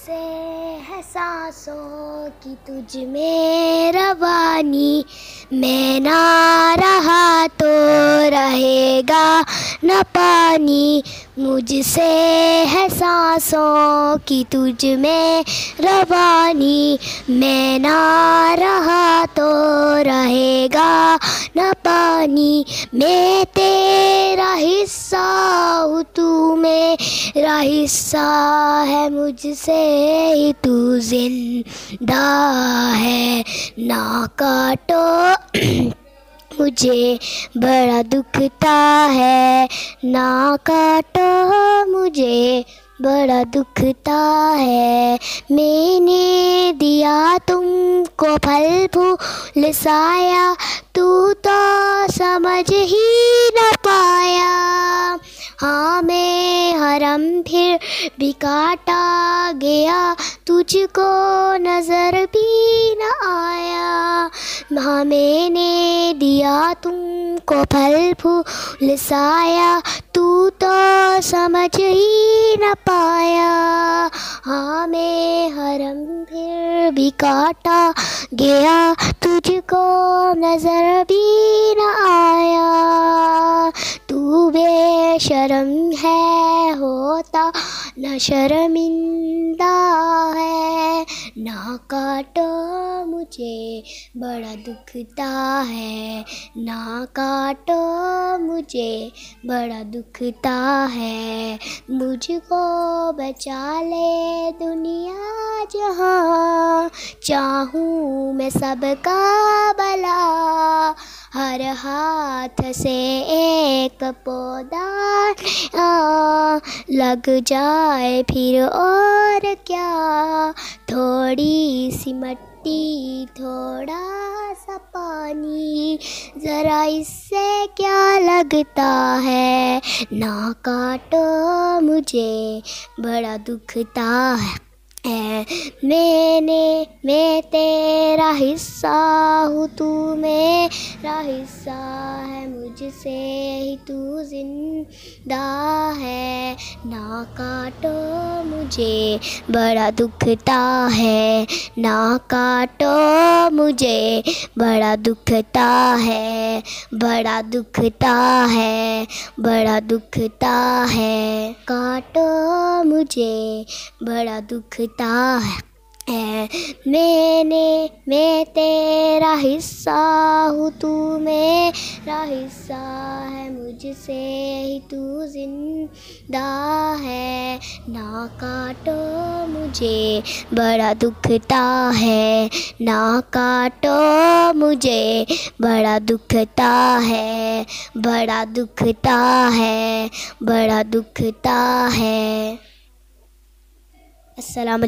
मुझसे है सांसों की तुझ में रवानी, मैं ना रहा तो रहेगा न पानी। मुझसे है सांसों की तुझ में रवानी, मैं ना रहा तो रहेगा न पानी। मैं तेरा हिस्सा हूँ, तू मेरा हिस्सा है, मुझसे ही तू जिंदा है। ना काटो मुझे बड़ा दुखता है, ना काटो मुझे बड़ा दुखता है। मैंने दिया तुमको फल फूल साया, तू तो समझ ही न पाया। हाँ मैं हरम फिर भी काटा गया, तुझको नजर भी न आया। हाँ मैंने दिया तुमको फल फूल साया, तू तो समझ ही न पाया। हाँ मैं हरम फिर भी काटा गया, तुझको नजर भी न आया। तू बेशरम है होता न शर्मिंदा है, ना काटो मुझे बड़ा दुखता है, ना काटो मुझे बड़ा दुखता है। मुझको बचा ले दुनिया जहाँ, चाहूँ मैं सबका भला। हर हाथ से एक पौधा लग जाए फिर और क्या, थोड़ी सी मट्टी थोड़ा सा पानी, ज़रा इससे क्या लगता है। ना काटो मुझे बड़ा दुखता है। मैं तेरा हिस्सा हूँ, तू मेरा हिस्सा है, मुझसे ही तू जिंदा है। ना काटो मुझे बड़ा दुखता है, ना काटो मुझे बड़ा दुखता है, बड़ा दुखता है, बड़ा दुखता है। काटो मुझे बड़ा दुखता है। मैं तेरा हिस्सा हूँ, तू मेरा हिस्सा है, मुझसे ही तू जिंदा है। ना काटो मुझे बड़ा दुखता है, ना काटो मुझे बड़ा दुखता है, बड़ा दुखता है, बड़ा दुखता है। अस्सलाम वालेकुम।